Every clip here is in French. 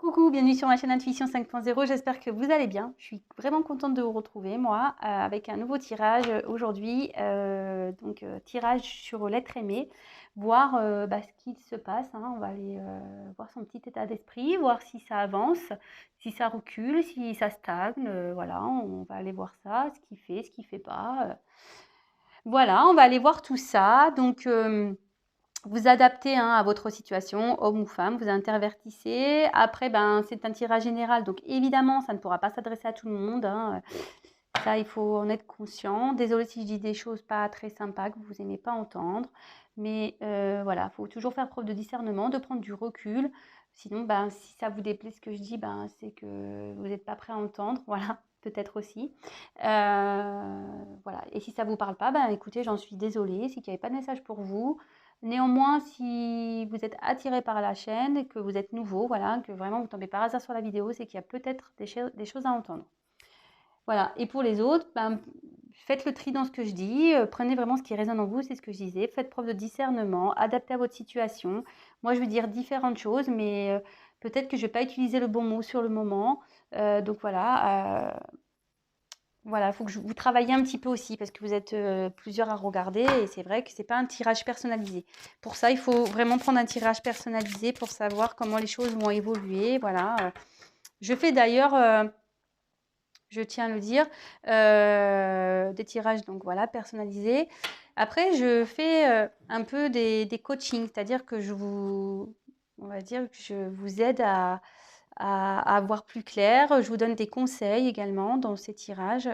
Coucou, bienvenue sur ma chaîne Intuition 5.0, j'espère que vous allez bien. Je suis vraiment contente de vous retrouver, moi, avec un nouveau tirage aujourd'hui. Tirage sur l'être aimé, voir ce qu'il se passe, hein. On va aller voir son petit état d'esprit, voir si ça avance, si ça recule, si ça stagne. Voilà, on va aller voir ça, ce qu'il fait, ce qu'il fait pas. Voilà, on va aller voir tout ça. Vous adaptez hein, à votre situation, homme ou femme, vous intervertissez. Après, c'est un tirage général, donc évidemment, ça ne pourra pas s'adresser à tout le monde. Hein. Ça, il faut en être conscient. Désolée si je dis des choses pas très sympas que vous n'aimez pas entendre. Mais voilà, il faut toujours faire preuve de discernement, de prendre du recul. Sinon, si ça vous déplaît ce que je dis, c'est que vous n'êtes pas prêt à entendre. Voilà, peut-être aussi. Voilà. Et si ça ne vous parle pas, écoutez, j'en suis désolée. C'est qu'il n'y avait pas de message pour vous. Néanmoins, si vous êtes attiré par la chaîne et que vous êtes nouveau, voilà, que vraiment vous tombez par hasard sur la vidéo, c'est qu'il y a peut-être des choses à entendre. Voilà. Et pour les autres, faites le tri dans ce que je dis. Prenez vraiment ce qui résonne en vous, c'est ce que je disais. Faites preuve de discernement, adaptez à votre situation. Moi, je veux dire différentes choses, mais peut-être que je ne vais pas utiliser le bon mot sur le moment. Voilà, il faut que vous travailliez un petit peu aussi parce que vous êtes plusieurs à regarder et c'est vrai que ce n'est pas un tirage personnalisé. Pour ça, il faut vraiment prendre un tirage personnalisé pour savoir comment les choses vont évoluer. Voilà. Je fais d'ailleurs, je tiens à le dire, des tirages donc voilà, personnalisés. Après, je fais un peu des coachings, c'est-à-dire que on va dire que je vous aide à voir plus clair. Je vous donne des conseils également dans ces tirages.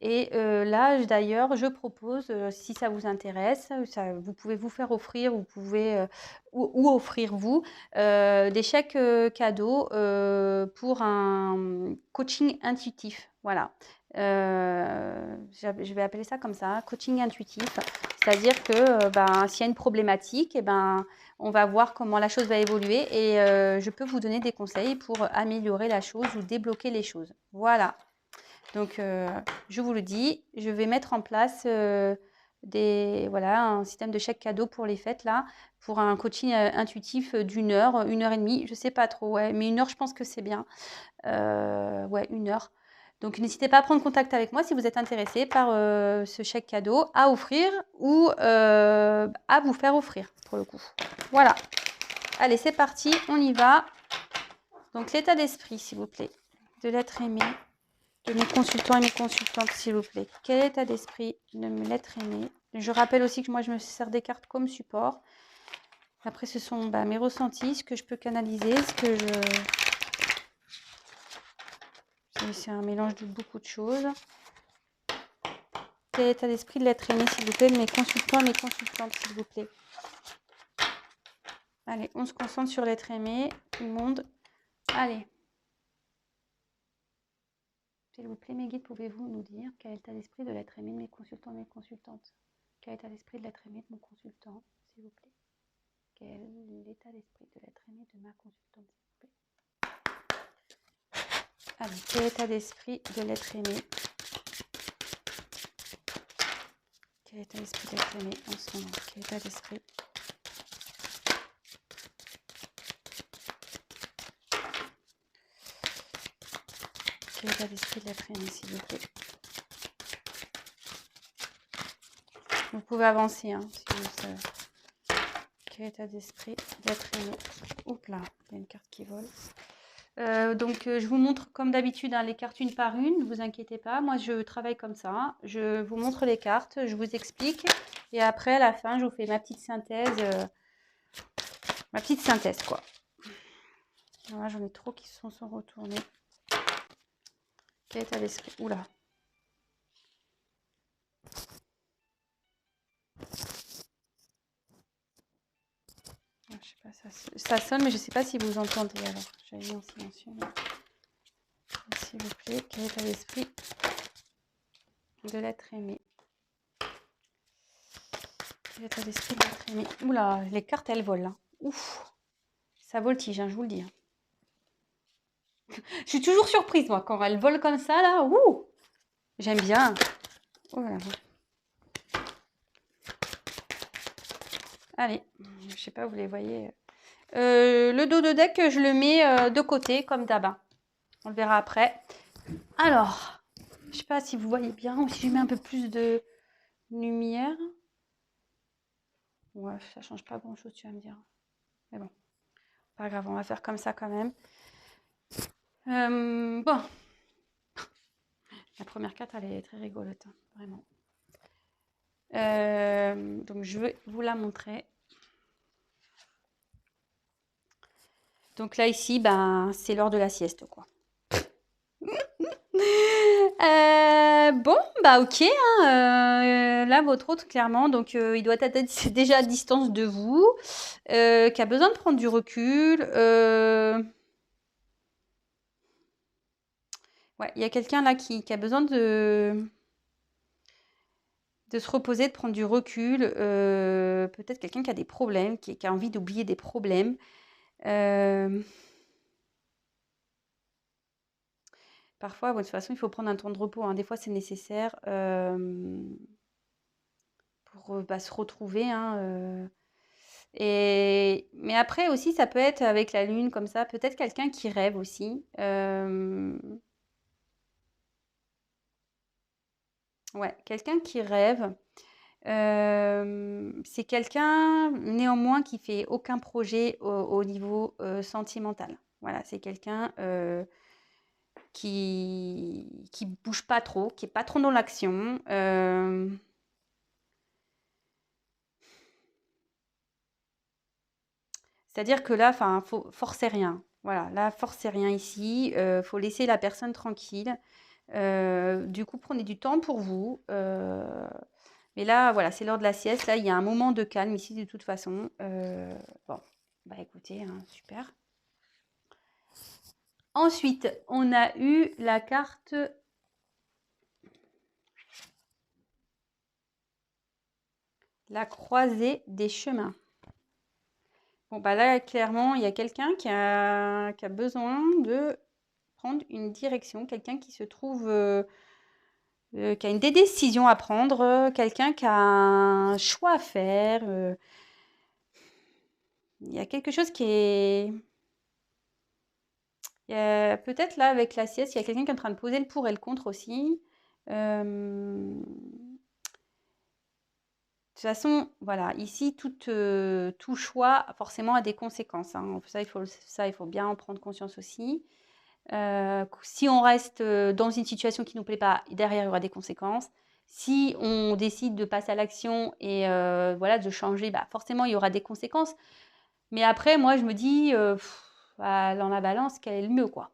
Là, d'ailleurs, je propose, si ça vous intéresse, vous pouvez vous faire offrir, vous pouvez ou offrir vous des chèques cadeaux pour un coaching intuitif. Voilà. Je vais appeler ça comme ça, coaching intuitif. C'est-à-dire que s'il y a une problématique, on va voir comment la chose va évoluer et je peux vous donner des conseils pour améliorer la chose ou débloquer les choses. Voilà. Donc, je vous le dis, je vais mettre en place un système de chèque cadeau pour les fêtes, là, pour un coaching intuitif d'1 heure, 1 heure et demie, je ne sais pas trop, ouais, mais 1 heure, je pense que c'est bien. Ouais, 1 heure. Donc, n'hésitez pas à prendre contact avec moi si vous êtes intéressé par ce chèque cadeau à offrir ou à vous faire offrir, pour le coup. Voilà. Allez, c'est parti, on y va. Donc, l'état d'esprit, s'il vous plaît, de l'être aimé. De mes consultants et mes consultantes, s'il vous plaît. Quel état d'esprit de l'être aimé? Je rappelle aussi que moi, je me sers des cartes comme support. Après, ce sont mes ressentis, ce que je peux canaliser, c'est un mélange de beaucoup de choses. Quel état d'esprit de l'être aimé, s'il vous plaît, de mes consultants et mes consultantes, s'il vous plaît. Allez, on se concentre sur l'être aimé, tout le monde. Allez. S'il vous plaît, mes guides, pouvez-vous nous dire quel état d'esprit de l'être aimé de mes consultants et mes consultantes? Quel état d'esprit de l'être aimé de mon consultant, s'il vous plaît? Quel est l'état d'esprit de l'être aimé de ma consultante, s'il vous plaît? Allez, quel état d'esprit de l'être aimé? Quel état d'esprit de l'être aimé en ce moment? Quel état d'esprit? Quel état d'esprit de l'être aimé, s'il vous plaît? Vous pouvez avancer, hein, si vous savez. Quel état d'esprit de l'être aimé? Oups là, il y a une carte qui vole. Je vous montre comme d'habitude les cartes une par une, ne vous inquiétez pas, moi je travaille comme ça, je vous montre les cartes, je vous explique et après à la fin je vous fais ma petite synthèse quoi. Voilà, j'en ai trop qui se sont retournés. Quel état d'esprit? Oula. Je sais pas, ça sonne mais je sais pas si vous entendez alors, j'avais mis en silencieux. S'il vous plaît, quel état d'esprit de l'être aimé? Quel état d'esprit de l'être aimé? Oula, les cartes elles volent. Hein. Ouf, ça voltige, hein, je vous le dis. Je suis toujours surprise moi quand elles volent comme ça là. Ouh, j'aime bien. Oh là là. Allez, je sais pas, vous les voyez. Le dos de deck, je le mets de côté, comme d'hab, hein. On le verra après. Alors, je sais pas si vous voyez bien ou si je mets un peu plus de lumière. Ouais, ça change pas grand-chose, tu vas me dire. Mais bon, pas grave, on va faire comme ça quand même. Bon, la première carte, elle est très rigolote, hein, vraiment. Donc, je vais vous la montrer. Donc là, ici, ben, c'est l'heure de la sieste, quoi. Bon, bah ok, hein, là, votre autre, clairement, donc il doit être déjà à distance de vous, qui a besoin de prendre du recul. Ouais, il y a quelqu'un là qui a besoin de se reposer, de prendre du recul. Peut-être quelqu'un qui a des problèmes, qui a envie d'oublier des problèmes. Parfois, de toute façon, il faut prendre un temps de repos, hein. Des fois, c'est nécessaire pour bah, se retrouver, hein. Mais après aussi, ça peut être avec la lune comme ça, peut-être quelqu'un qui rêve aussi. Ouais, quelqu'un qui rêve. C'est quelqu'un néanmoins qui fait aucun projet au niveau sentimental. Voilà, c'est quelqu'un qui bouge pas trop, qui est pas trop dans l'action. C'est-à-dire que là, enfin, faut forcer rien. Voilà, là, forcez rien ici. Faut laisser la personne tranquille. Du coup, prenez du temps pour vous. Mais là, voilà, c'est l'heure de la sieste. Là, il y a un moment de calme ici, de toute façon. Bon, bah écoutez, hein, super. Ensuite, on a eu la carte la croisée des chemins. Bon, bah là, clairement, il y a quelqu'un qui a besoin de prendre une direction, quelqu'un qui se trouve, qui a une des décisions à prendre, quelqu'un qui a un choix à faire. Il y a quelque chose qui est... Peut-être là, avec la sieste, il y a quelqu'un qui est en train de poser le pour et le contre aussi. De toute façon, voilà, ici, tout choix forcément a des conséquences, hein. Ça, il faut bien en prendre conscience aussi. Si on reste dans une situation qui ne nous plaît pas, derrière, il y aura des conséquences. Si on décide de passer à l'action et voilà, de changer, bah, forcément, il y aura des conséquences. Mais après, moi, je me dis, bah, dans la balance, quel est le mieux, quoi.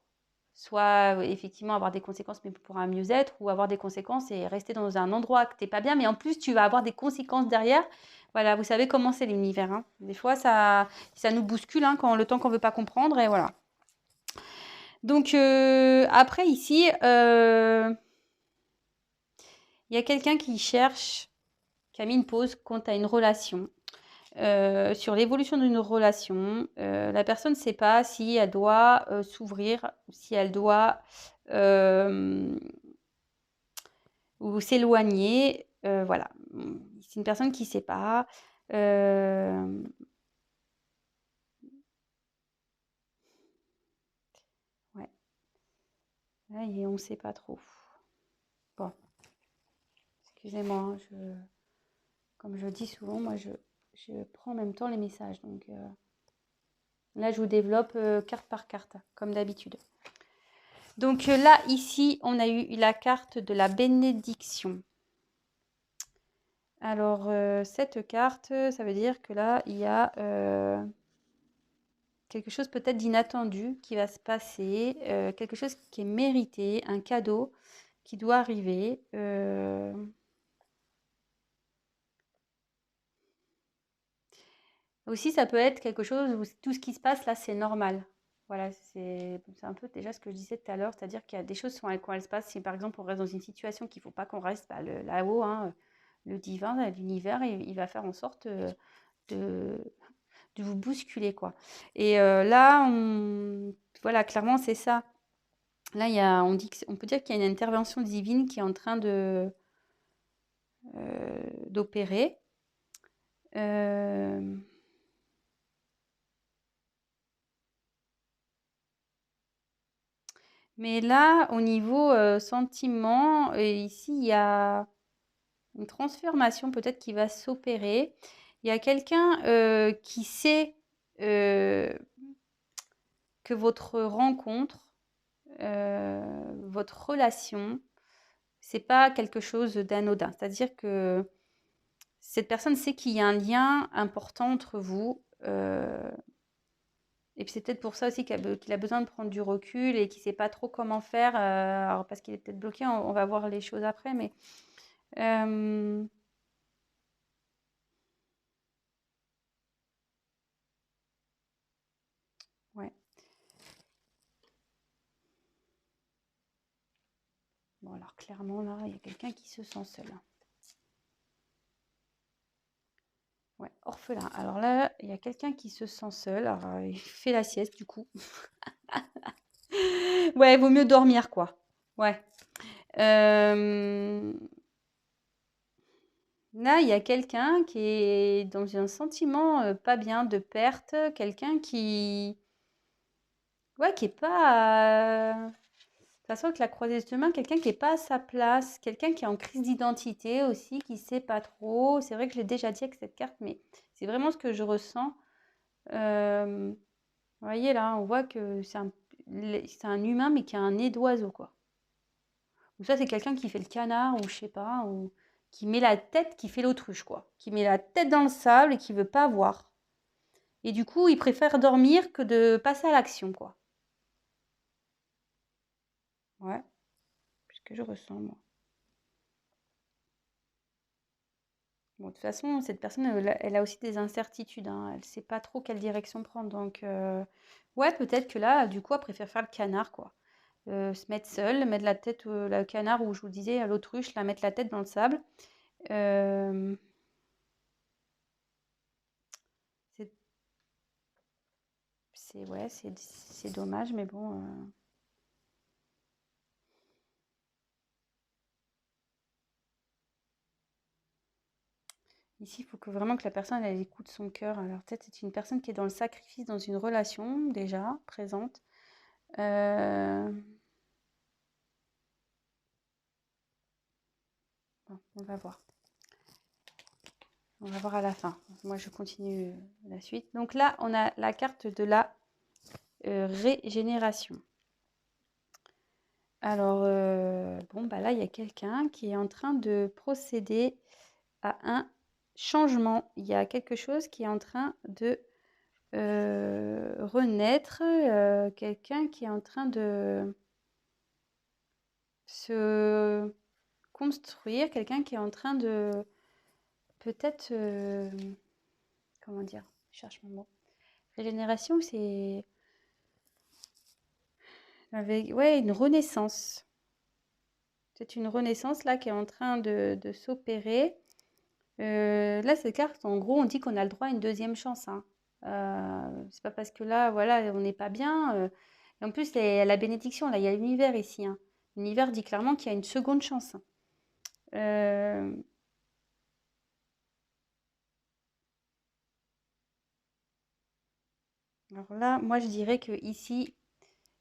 Soit effectivement avoir des conséquences, mais pour un mieux-être, ou avoir des conséquences et rester dans un endroit que t'es pas bien, mais en plus, tu vas avoir des conséquences derrière. Voilà, vous savez comment c'est l'univers, hein. Des fois, ça nous bouscule, hein, quand le temps qu'on veut pas comprendre, et voilà. Donc, après, ici, il y a quelqu'un qui a mis une pause quant à une relation. Sur l'évolution d'une relation, la personne ne sait pas si elle doit s'ouvrir, si elle doit ou s'éloigner. Voilà, c'est une personne qui ne sait pas. Ouais, là, on ne sait pas trop. Bon, excusez-moi, hein, comme je dis souvent, moi je prends en même temps les messages. Donc là, je vous développe carte par carte, comme d'habitude. Donc là, ici, on a eu la carte de la bénédiction. Alors, cette carte, ça veut dire que là, il y a quelque chose peut-être d'inattendu qui va se passer, quelque chose qui est mérité, un cadeau qui doit arriver. Aussi, ça peut être quelque chose où tout ce qui se passe là, c'est normal. Voilà, c'est un peu déjà ce que je disais tout à l'heure, c'est-à-dire qu'il y a des choses quand elles se passent. Si par exemple on reste dans une situation qu'il ne faut pas qu'on reste, bah, là-haut, hein, le divin, l'univers, il va faire en sorte de, de vous bousculer, quoi. Et là, voilà, clairement, c'est ça. Là, on peut dire qu'il y a une intervention divine qui est en train d'opérer. Euh, Mais là, au niveau sentiment, ici, il y a une transformation peut-être qui va s'opérer. Il y a quelqu'un qui sait euh, que votre rencontre, votre relation, c'est pas quelque chose d'anodin. C'est-à-dire que cette personne sait qu'il y a un lien important entre vous. Et puis c'est peut-être pour ça aussi qu'il a besoin de prendre du recul et qu'il sait pas trop comment faire. Alors parce qu'il est peut-être bloqué, on va voir les choses après. Mais euh, ouais. Bon alors clairement là, il y a quelqu'un qui se sent seul. Ouais, orphelin. Alors là, il y a quelqu'un qui se sent seul. Alors il fait la sieste du coup. Ouais, vaut mieux dormir quoi. Ouais. Euh, Là, il y a quelqu'un qui est dans un sentiment pas bien de perte, quelqu'un qui, ouais, qui est pas. De toute façon, avec la croisée des chemins, quelqu'un qui est pas à sa place, quelqu'un qui est en crise d'identité aussi, qui sait pas trop. C'est vrai que je l'ai déjà dit avec cette carte, mais c'est vraiment ce que je ressens. Vous voyez là, on voit que c'est un humain, mais qui a un nez d'oiseau, quoi. Ou ça, c'est quelqu'un qui fait le canard, ou je sais pas, ou qui met la tête, qui fait l'autruche, quoi. Qui met la tête dans le sable et qui veut pas voir. Et du coup, il préfère dormir que de passer à l'action, quoi. Ouais, c'est ce que je ressens, moi. Bon, de toute façon, cette personne, elle a aussi des incertitudes, hein. Elle sait pas trop quelle direction prendre. Donc, ouais, peut-être que là, du coup, elle préfère faire le canard, quoi. Se mettre seule, mettre la tête, le canard, ou je vous disais, à l'autruche, la mettre la tête dans le sable. Euh, c'est, ouais, c'est dommage, mais bon. Ici, il faut que vraiment que la personne, elle écoute son cœur. Alors, peut-être c'est une personne qui est dans le sacrifice, dans une relation déjà présente. Euh, bon, on va voir. On va voir à la fin. Moi, je continue la suite. Donc là, on a la carte de la régénération. Alors, bon, bah là, il y a quelqu'un qui est en train de procéder à un changement. Il y a quelque chose qui est en train de renaître. Quelqu'un qui est en train de se construire, quelqu'un qui est en train de peut-être, comment dire? Je cherche mon mot. Régénération, c'est avec, ouais, une renaissance. C'est une renaissance là qui est en train de s'opérer. Là, cette carte, en gros, on dit qu'on a le droit à une deuxième chance, hein. C'est pas parce que là, voilà, on n'est pas bien. Et en plus, la bénédiction, là, il y a l'univers ici, hein. L'univers dit clairement qu'il y a une seconde chance, hein. Euh, alors là, moi, je dirais que ici,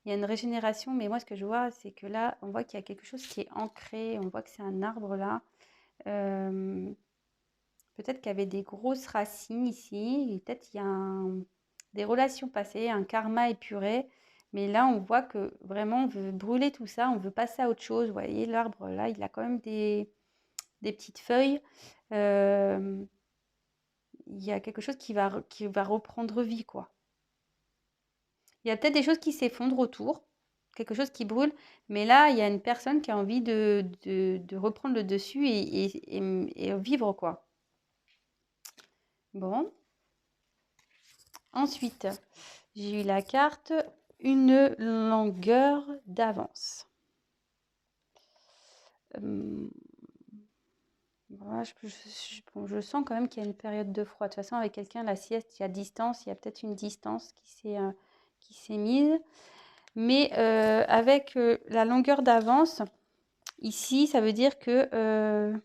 il y a une régénération, mais moi, ce que je vois, c'est que là, on voit qu'il y a quelque chose qui est ancré. On voit que c'est un arbre là. Euh, Peut-être qu'il y avait des grosses racines ici. Et peut-être il y a des relations passées, un karma épuré. Mais là, on voit que vraiment, on veut brûler tout ça. On veut passer à autre chose. Vous voyez, l'arbre là, il a quand même des petites feuilles. Euh, il y a quelque chose qui va reprendre vie, quoi. Il y a peut-être des choses qui s'effondrent autour, quelque chose qui brûle, mais là, il y a une personne qui a envie de reprendre le dessus et vivre, quoi. Bon, ensuite, j'ai eu la carte une longueur d'avance. Euh, voilà, bon, je sens quand même qu'il y a une période de froid. De toute façon, avec quelqu'un, la sieste, il y a distance, il y a peut-être une distance qui s'est mise. Mais avec la longueur d'avance, ici, ça veut dire que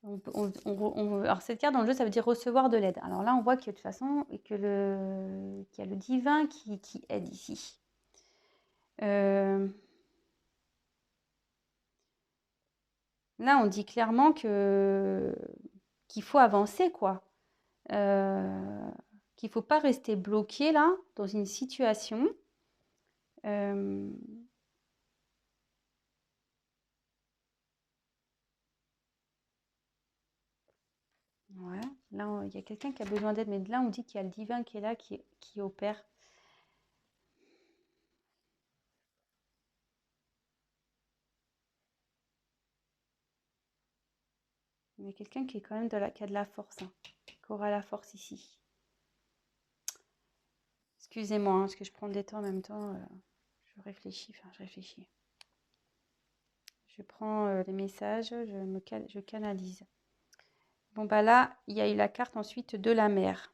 Alors, cette carte dans le jeu, ça veut dire recevoir de l'aide. Alors là, on voit que de toute façon, qu'il y a le divin qui aide ici. Là, on dit clairement qu'il faut avancer, quoi. Qu'il ne faut pas rester bloqué, là, dans une situation. Ouais. Là, il y a quelqu'un qui a besoin d'aide, mais là, on dit qu'il y a le divin qui est là, qui opère. Il y a quelqu'un qui est quand même qui a de la force, hein, qui aura la force ici. Excusez-moi, hein, parce que je prends des temps en même temps. Je réfléchis. Je prends les messages, je canalise. Bon, bah là, il y a eu la carte ensuite de la mer.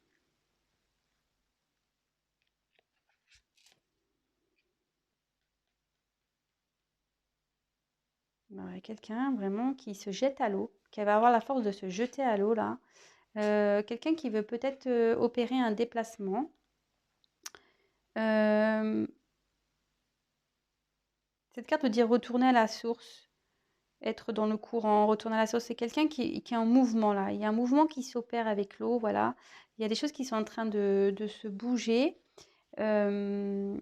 Il y a quelqu'un vraiment qui se jette à l'eau, qui va avoir la force de se jeter à l'eau là. Quelqu'un qui veut peut-être opérer un déplacement. Cette carte veut dire retourner à la source, être dans le courant, retourner à la source. C'est quelqu'un qui est en mouvement là. Il y a un mouvement qui s'opère avec l'eau, voilà. Il y a des choses qui sont en train de se bouger. Bon,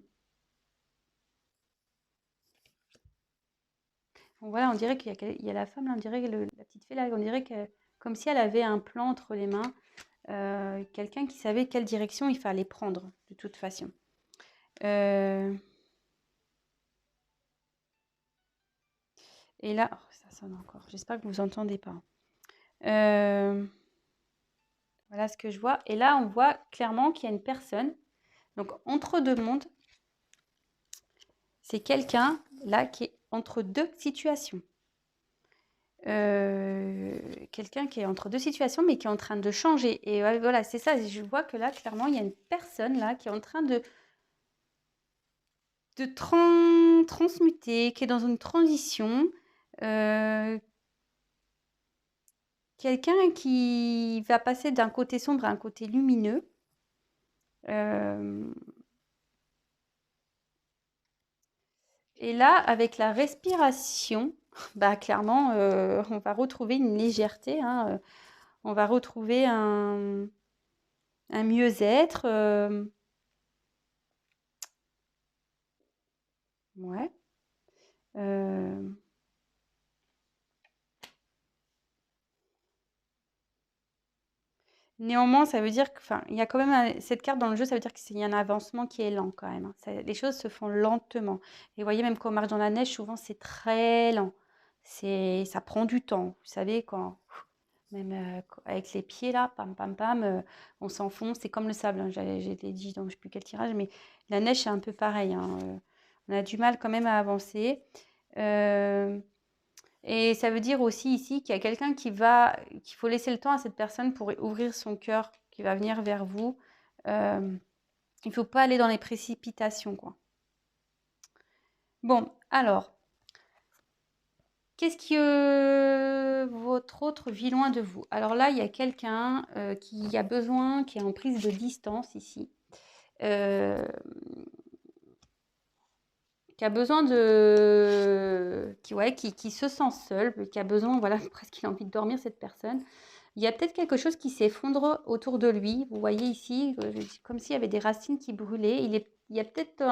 voilà, on dirait qu'il y a la femme, là, on dirait que la petite fée là, on dirait que comme si elle avait un plan entre les mains. Quelqu'un qui savait quelle direction il fallait prendre, de toute façon. Et là, oh, ça sonne encore. J'espère que vous entendez pas. Voilà ce que je vois. Et là, on voit clairement qu'il y a une personne. Donc, entre deux mondes, c'est quelqu'un là qui est entre deux situations. Quelqu'un qui est entre deux situations, mais qui est en train de changer. Et voilà, c'est ça. Je vois que là, clairement, il y a une personne là qui est en train de transmuter, qui est dans une transition. Quelqu'un qui va passer d'un côté sombre à un côté lumineux. Et là, avec la respiration, bah, clairement, on va retrouver une légèreté, hein, on va retrouver un mieux-être. Ouais. Néanmoins, ça veut dire que, enfin, il y a quand même cette carte dans le jeu, ça veut dire qu'il y a un avancement qui est lent quand même, hein. Les choses se font lentement. Et vous voyez, même quand on marche dans la neige, souvent c'est très lent. Ça prend du temps. Vous savez, quand même avec les pieds là, pam pam pam, on s'enfonce. C'est comme le sable, hein. J'ai dit, donc je sais plus quel tirage, mais la neige c'est un peu pareil, hein. On a du mal quand même à avancer. Et ça veut dire aussi ici qu'il y a quelqu'un qu'il faut laisser le temps à cette personne pour ouvrir son cœur, qui va venir vers vous. Il ne faut pas aller dans les précipitations, quoi. Bon, alors, qu'est-ce que votre autre vit loin de vous? Alors là, il y a quelqu'un qui a besoin, qui est en prise de distance ici. Qui a besoin qui se sent seul, qui a besoin, voilà, presque il a envie de dormir, cette personne. Il y a peut-être quelque chose qui s'effondre autour de lui. Vous voyez ici, comme s'il y avait des racines qui brûlaient. Il y a peut-être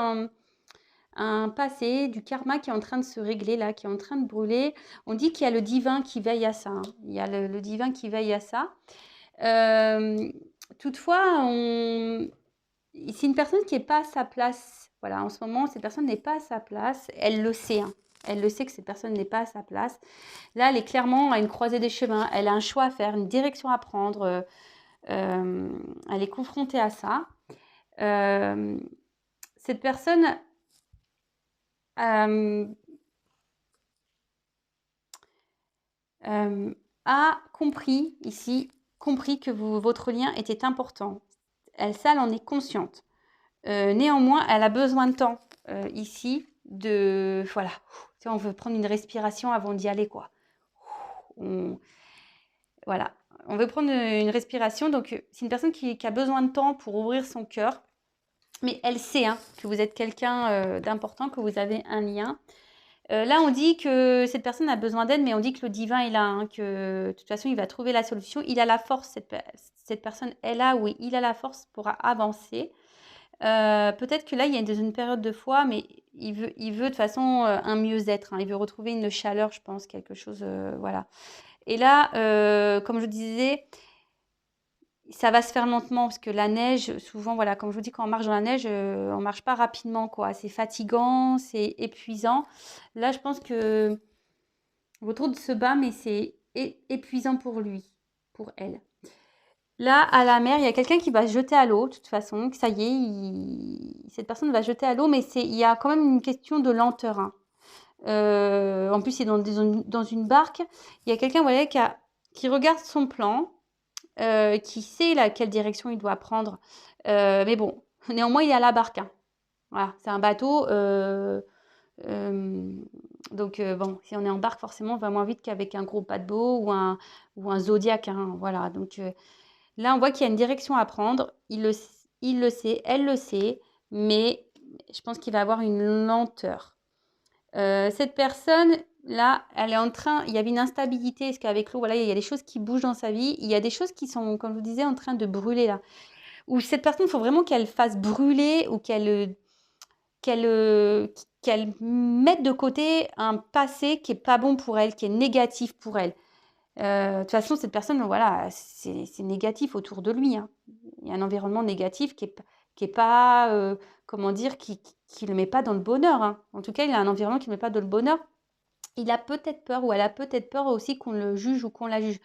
un passé, du karma qui est en train de se régler là, qui est en train de brûler. On dit qu'il y a le divin qui veille à ça, hein. Il y a le divin qui veille à ça. Toutefois, c'est une personne qui n'est pas à sa place. Voilà, en ce moment, cette personne n'est pas à sa place. Elle le sait, hein. Elle le sait que cette personne n'est pas à sa place. Là, elle est clairement à une croisée des chemins. Elle a un choix à faire, une direction à prendre. Elle est confrontée à ça. Cette personne a compris ici, que votre lien était important. Ça, elle en est consciente. Néanmoins, elle a besoin de temps ici voilà. On veut prendre une respiration avant d'y aller, quoi. Voilà. On veut prendre une respiration. Donc, c'est une personne qui a besoin de temps pour ouvrir son cœur. Mais elle sait que vous êtes quelqu'un d'important, que vous avez un lien. Là, on dit que cette personne a besoin d'aide, mais on dit que le divin est là, que de toute façon, il va trouver la solution. Il a la force, cette personne est là, oui, il a la force pour avancer. Peut-être que là, il y a dans une période de foi, mais il veut de toute façon un mieux-être. Il veut retrouver une chaleur, je pense, quelque chose, voilà. Et là, comme je disais, ça va se faire lentement parce que la neige, souvent, voilà, comme je vous dis, quand on marche dans la neige, on marche pas rapidement, quoi. C'est fatigant, c'est épuisant. Là, je pense que votre hôte se bat, mais c'est épuisant pour lui, pour elle. Là, à la mer, il y a quelqu'un qui va se jeter à l'eau, de toute façon. Ça y est, cette personne va se jeter à l'eau, mais il y a quand même une question de lenteur. En plus, c'est dans une barque. Il y a quelqu'un, voilà, qui regarde son plan, qui sait quelle direction il doit prendre. Mais bon, néanmoins, il y a la barque. Voilà, c'est un bateau. Donc, bon, si on est en barque, forcément, on va moins vite qu'avec un gros paquebot ou un Zodiac. Voilà, donc là, on voit qu'il y a une direction à prendre. Il le sait, elle le sait, mais je pense qu'il va avoir une lenteur. Cette personne, là, elle est en train, il y avait une instabilité, parce qu'avec l'eau, voilà, il y a des choses qui bougent dans sa vie. Il y a des choses qui sont, comme je vous disais, en train de brûler là. Ou cette personne, il faut vraiment qu'elle fasse brûler ou qu'elle mette de côté un passé qui est pas bon pour elle, qui est négatif pour elle. De toute façon, cette personne, voilà, c'est négatif autour de lui. Il y a un environnement négatif qui est pas, comment dire, qui le met pas dans le bonheur. En tout cas, il a un environnement qui ne met pas dans le bonheur. Il a peut-être peur ou elle a peut-être peur aussi qu'on le juge ou qu'on la juge.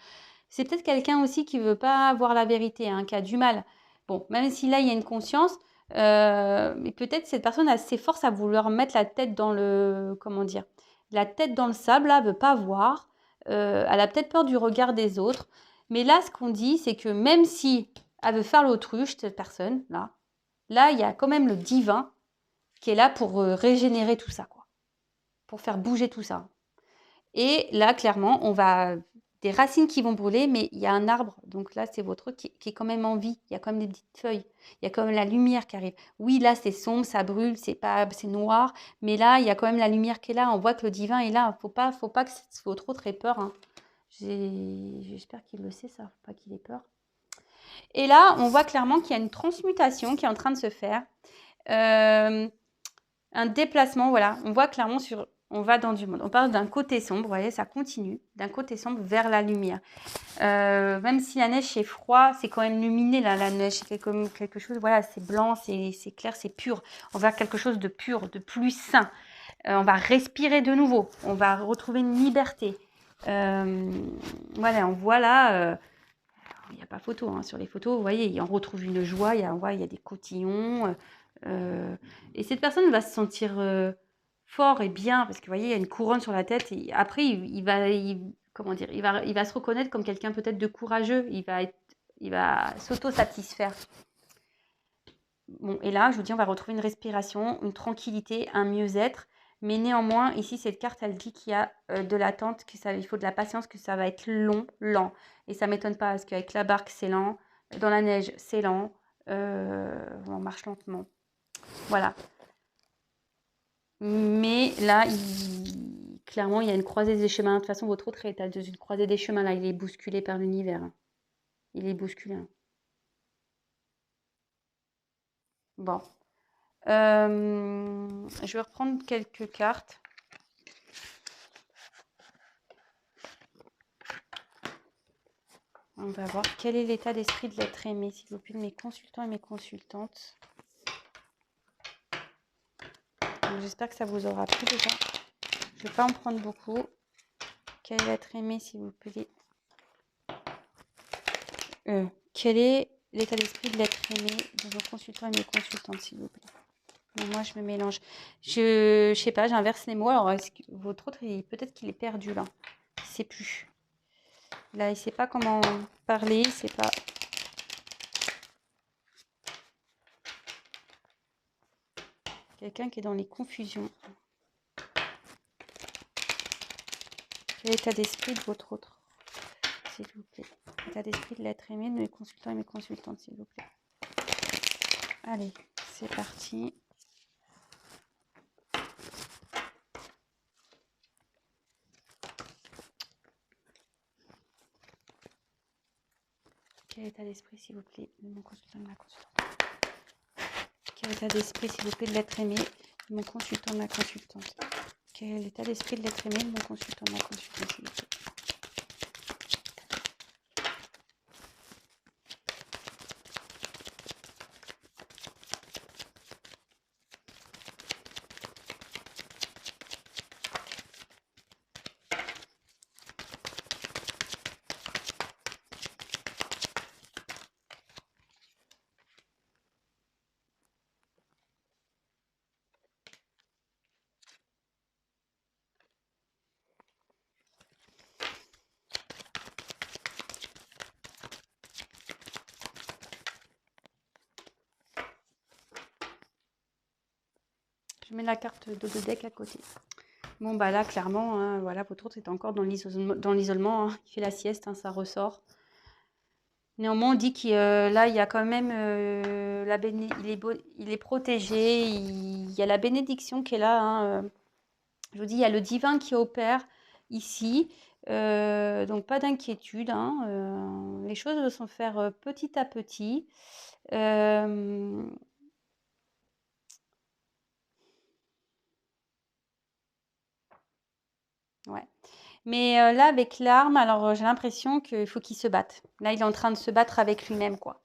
C'est peut-être quelqu'un aussi qui veut pas voir la vérité, qui a du mal. Bon, même si là, il y a une conscience, mais peut-être cette personne a ses forces à vouloir mettre la tête dans le, comment dire, la tête dans le sable, là, veut pas voir. Elle a peut-être peur du regard des autres. Mais là, ce qu'on dit, c'est que même si elle veut faire l'autruche, cette personne, là, il y a quand même le divin qui est là pour régénérer tout ça, quoi. Pour faire bouger tout ça. Et là, clairement, on va des racines qui vont brûler, mais il y a un arbre. Donc là, c'est votre qui est quand même en vie. Il y a quand même des petites feuilles. Il y a quand même la lumière qui arrive. Oui, là, c'est sombre, ça brûle, c'est noir. Mais là, il y a quand même la lumière qui est là. On voit que le divin est là. Faut pas que votre autre ait peur. J'espère qu'il le sait, ça. Faut pas qu'il ait peur. Et là, on voit clairement qu'il y a une transmutation qui est en train de se faire. Un déplacement, voilà. On voit clairement on va dans du monde. On parle d'un côté sombre, vous voyez, ça continue, d'un côté sombre vers la lumière. Même si la neige est froid, c'est quand même luminé, là, la neige. C'est comme quelque chose, voilà, c'est blanc, c'est clair, c'est pur. On va vers quelque chose de pur, de plus sain. On va respirer de nouveau. On va retrouver une liberté. Voilà, on voit là... il n'y a pas photo, sur les photos, vous voyez, on retrouve une joie, il y a des cotillons. Et cette personne va se sentir fort et bien, parce que vous voyez, il y a une couronne sur la tête. Et après, comment dire, il va se reconnaître comme quelqu'un peut-être de courageux. Il va s'auto-satisfaire. Bon, et là, je vous dis, on va retrouver une respiration, une tranquillité, un mieux-être. Mais néanmoins, ici, cette carte, elle dit qu'il y a de l'attente, il faut de la patience, que ça va être long, lent. Et ça ne m'étonne pas, parce qu'avec la barque, c'est lent. Dans la neige, c'est lent. On marche lentement. Voilà. Mais là, clairement, il y a une croisée des chemins. De toute façon, votre autre est dans une croisée des chemins. Là, il est bousculé par l'univers. Il est bousculé. Bon. Je vais reprendre quelques cartes. On va voir quel est l'état d'esprit de l'être aimé, s'il vous plaît, mes consultants et mes consultantes. J'espère que ça vous aura plu déjà. Je ne vais pas en prendre beaucoup. Quel est l'être aimé, s'il vous plaît? Quel est l'état d'esprit de l'être aimé de vos consultants et mes consultantes, s'il vous plaît? Mais moi, je me mélange. Je sais pas, j'inverse les mots. Alors, est-ce que votre autre, peut-être qu'il est perdu là. Il ne sait plus. Là, il ne sait pas comment parler. Il ne sait pas... Quelqu'un qui est dans les confusions. Quel est l'état d'esprit de votre autre, s'il vous plaît. État d'esprit de l'être aimé de mes consultants et mes consultantes, s'il vous plaît. Allez, c'est parti. Quel état d'esprit, s'il vous plaît, de mon consultant et de ma consultante. Quel état d'esprit, s'il vous plaît, de l'être aimé de mon consultant et de ma consultante. Quel état d'esprit de l'être aimé de mon consultant et de ma consultante, s'il vous plaît. Je mets la carte de deck à côté. Bon, bah là, clairement, hein, voilà, votre autre est encore dans l'isolement. Hein. Il fait la sieste, hein, ça ressort. Néanmoins, on dit qu'il là, il y a quand même il est protégé. Il y a la bénédiction qui est là. Hein, je vous dis, il y a le divin qui opère ici. Donc, pas d'inquiétude. Hein, les choses vont se faire petit à petit. Ouais. Mais là, avec l'arme, alors j'ai l'impression qu'il faut qu'il se batte. Là, il est en train de se battre avec lui-même, quoi.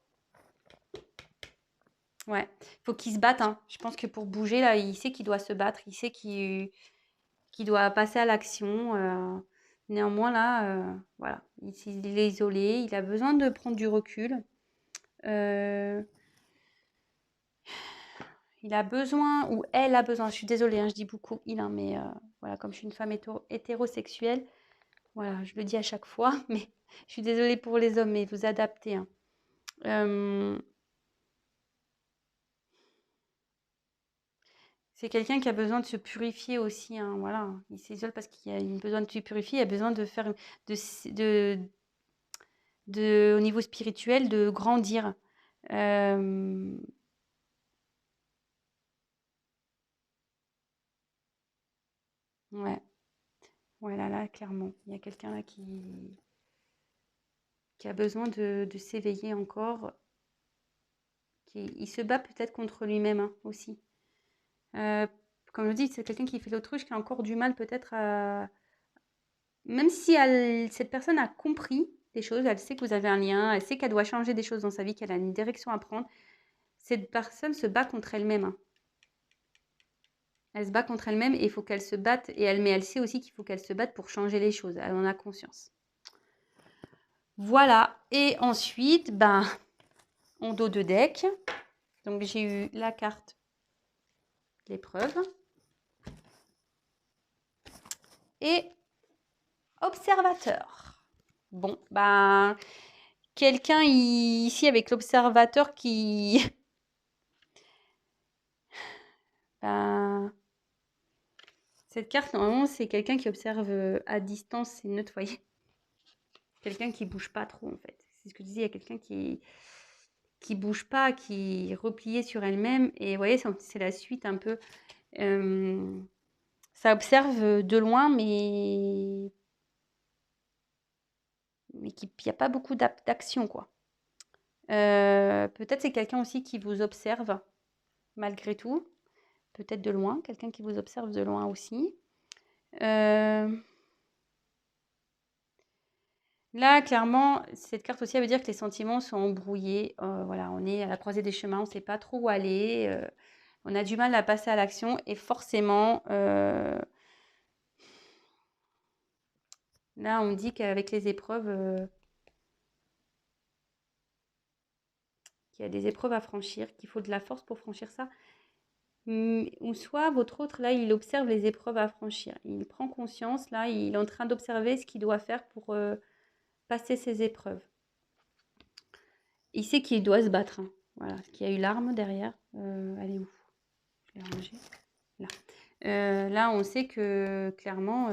Ouais, il faut qu'il se batte. Hein. Je pense que pour bouger, là, il sait qu'il doit se battre. Il sait qu'il doit passer à l'action. Néanmoins, là, voilà, il est isolé. Il a besoin de prendre du recul. Il a besoin, ou elle a besoin, je suis désolée, hein, je dis beaucoup il, hein, mais voilà, comme je suis une femme hétérosexuelle, voilà, je le dis à chaque fois, mais je suis désolée pour les hommes, mais vous adaptez. Hein. C'est quelqu'un qui a besoin de se purifier aussi. Hein, voilà, il s'isole parce qu'il a besoin de se purifier, il a besoin de faire, au niveau spirituel, de grandir. Ouais, voilà, là, clairement, il y a quelqu'un là qui a besoin de s'éveiller encore. Il se bat peut-être contre lui-même hein, aussi. Comme je dis, c'est quelqu'un qui fait l'autruche, qui a encore du mal peut-être à... Même si cette personne a compris des choses, elle sait que vous avez un lien, elle sait qu'elle doit changer des choses dans sa vie, qu'elle a une direction à prendre, cette personne se bat contre elle-même. Hein. Elle se bat contre elle-même et il faut qu'elle se batte, mais elle sait aussi qu'il faut qu'elle se batte pour changer les choses, elle en a conscience. Voilà, et ensuite, ben, en dos de deck, donc j'ai eu la carte l'épreuve et observateur. Bon, ben, quelqu'un ici avec l'observateur qui... ben, cette carte, normalement, c'est quelqu'un qui observe à distance, c'est neutre, voyez. Quelqu'un qui bouge pas trop, en fait. C'est ce que je disais, il y a quelqu'un qui bouge pas, qui est replié sur elle-même. Et vous voyez, c'est la suite un peu... ça observe de loin, mais qu'il n'y a pas beaucoup d'action, quoi. Peut-être c'est quelqu'un aussi qui vous observe, malgré tout. Peut-être de loin, quelqu'un qui vous observe de loin aussi. Là, clairement, cette carte aussi, elle veut dire que les sentiments sont embrouillés. Voilà, on est à la croisée des chemins, on ne sait pas trop où aller. On a du mal à passer à l'action et forcément, là, on dit qu'avec les épreuves, qu'il y a des épreuves à franchir, qu'il faut de la force pour franchir ça. Ou soit votre autre, là, il observe les épreuves à franchir. Il prend conscience, là, il est en train d'observer ce qu'il doit faire pour passer ces épreuves. Il sait qu'il doit se battre. Hein. Voilà, qu'il y a eu l'arme derrière. Elle est où? Je l'ai rangée. Là. Là, on sait que clairement,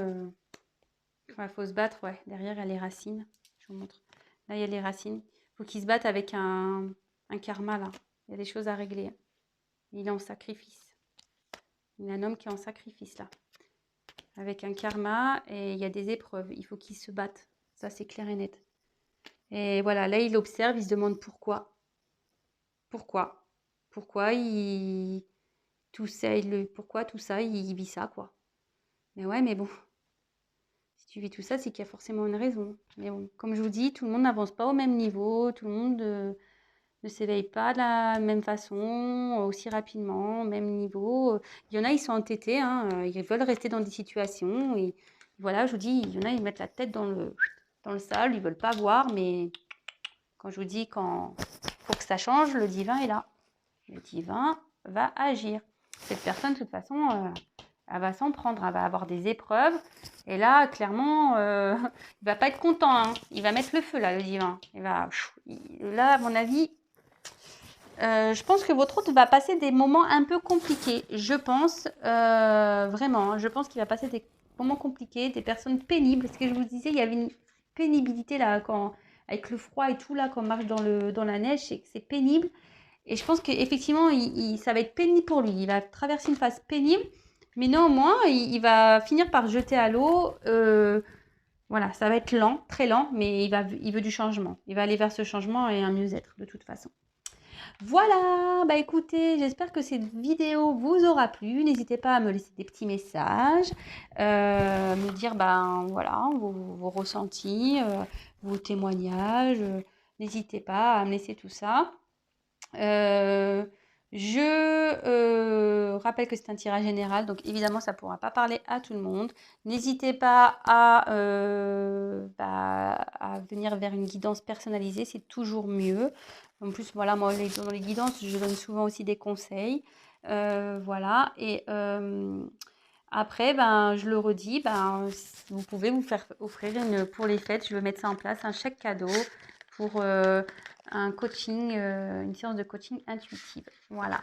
il faut se battre. Ouais, derrière, il y a les racines. vous montre. Là, il y a les racines. Il faut qu'il se batte avec un karma, là. Il y a des choses à régler. Il est en sacrifice. Il y a un homme qui est en sacrifice, là. Avec un karma et il y a des épreuves. Il faut qu'il se batte. Ça, c'est clair et net. Et voilà, là, il observe, il se demande pourquoi. Pourquoi? Pourquoi tout ça, pourquoi tout ça, il vit ça, quoi. Mais ouais, mais bon, si tu vis tout ça, c'est qu'il y a forcément une raison. Mais bon, comme je vous dis, tout le monde n'avance pas au même niveau, tout le monde ne s'éveille pas de la même façon, aussi rapidement, au même niveau. Il y en a, ils sont entêtés, hein, ils veulent rester dans des situations. Et voilà, je vous dis, il y en a, ils mettent la tête dans le sable, ils veulent pas voir, mais quand je vous dis quand faut que ça change, le divin est là. Le divin va agir. Cette personne, de toute façon, elle va s'en prendre, elle va avoir des épreuves. Et là, clairement, il va pas être content, hein. Il va mettre le feu, là, le divin. Là, à mon avis, je pense que votre hôte va passer des moments un peu compliqués. Je pense, vraiment, hein. Je pense qu'il va passer des moments compliqués, des personnes pénibles. Parce que je vous disais, il y avait une pénibilité, là, avec le froid et tout, là, quand on marche dans la neige, c'est pénible. Et je pense qu'effectivement, ça va être pénible pour lui. Il va traverser une phase pénible, mais néanmoins, il va finir par se jeter à l'eau. Voilà, ça va être lent, très lent, mais il veut du changement. Il va aller vers ce changement et un mieux-être, de toute façon. Voilà, bah écoutez, j'espère que cette vidéo vous aura plu. N'hésitez pas à me laisser des petits messages, me dire ben, voilà, vos ressentis, vos témoignages. N'hésitez pas à me laisser tout ça. Je rappelle que c'est un tirage général, donc évidemment, ça ne pourra pas parler à tout le monde. N'hésitez pas à venir vers une guidance personnalisée, c'est toujours mieux. En plus, voilà, moi, dans les guidances, je donne souvent aussi des conseils. Voilà, et après, ben, je le redis, ben, vous pouvez vous faire offrir pour les fêtes, je veux mettre ça en place, un chèque cadeau pour un coaching, une séance de coaching intuitive. Voilà.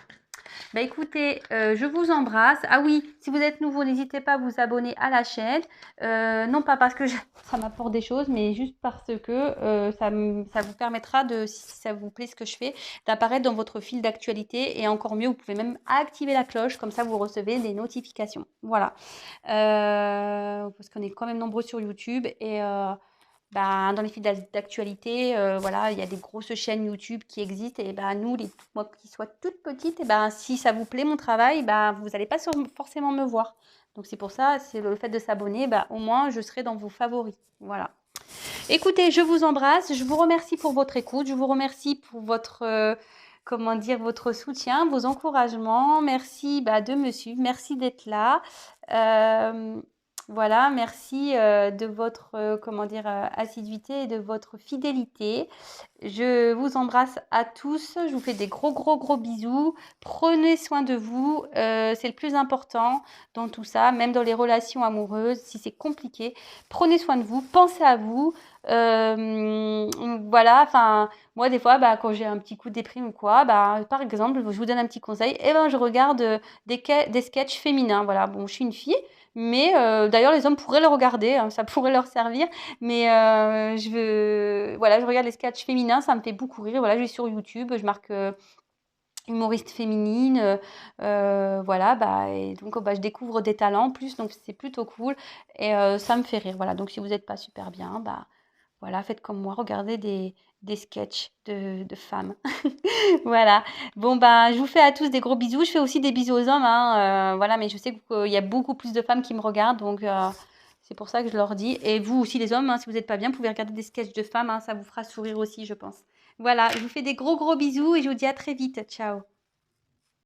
Bah écoutez, je vous embrasse. Ah oui, si vous êtes nouveau, n'hésitez pas à vous abonner à la chaîne. Non pas parce que ça m'apporte des choses, mais juste parce que ça vous permettra, si ça vous plaît ce que je fais, d'apparaître dans votre fil d'actualité. Et encore mieux, vous pouvez même activer la cloche, comme ça vous recevez des notifications. Voilà. Parce qu'on est quand même nombreux sur YouTube et dans les fils d'actualité, voilà, il y a des grosses chaînes YouTube qui existent et nous, moi qui sois toute petite, si ça vous plaît mon travail, vous n'allez pas forcément me voir. Donc c'est pour ça, c'est le fait de s'abonner, au moins je serai dans vos favoris. Voilà. Écoutez, je vous embrasse, je vous remercie pour votre écoute, je vous remercie pour votre votre soutien, vos encouragements. Merci de me suivre, merci d'être là. Voilà, merci de votre assiduité et de votre fidélité. Je vous embrasse à tous. Je vous fais des gros, gros, gros bisous. Prenez soin de vous. C'est le plus important dans tout ça, même dans les relations amoureuses, si c'est compliqué. Prenez soin de vous. Pensez à vous. Voilà, enfin, moi, des fois, quand j'ai un petit coup de déprime ou quoi, par exemple, je vous donne un petit conseil. Je regarde des sketchs féminins. Voilà, bon, je suis une fille. Mais d'ailleurs, les hommes pourraient le regarder, hein, ça pourrait leur servir. Mais je regarde les sketchs féminins, ça me fait beaucoup rire. Voilà, je vais sur YouTube, je marque humoriste féminine. Voilà, et donc je découvre des talents en plus, donc c'est plutôt cool. Et ça me fait rire. Voilà, donc si vous n'êtes pas super bien, voilà, faites comme moi, regardez des sketchs de femmes. Voilà. Bon, je vous fais à tous des gros bisous. Je fais aussi des bisous aux hommes, hein, voilà, mais je sais qu'il y a beaucoup plus de femmes qui me regardent, donc c'est pour ça que je leur dis. Et vous aussi, les hommes, hein, si vous n'êtes pas bien, vous pouvez regarder des sketchs de femmes, hein, ça vous fera sourire aussi, je pense. Voilà, je vous fais des gros, gros bisous et je vous dis à très vite. Ciao.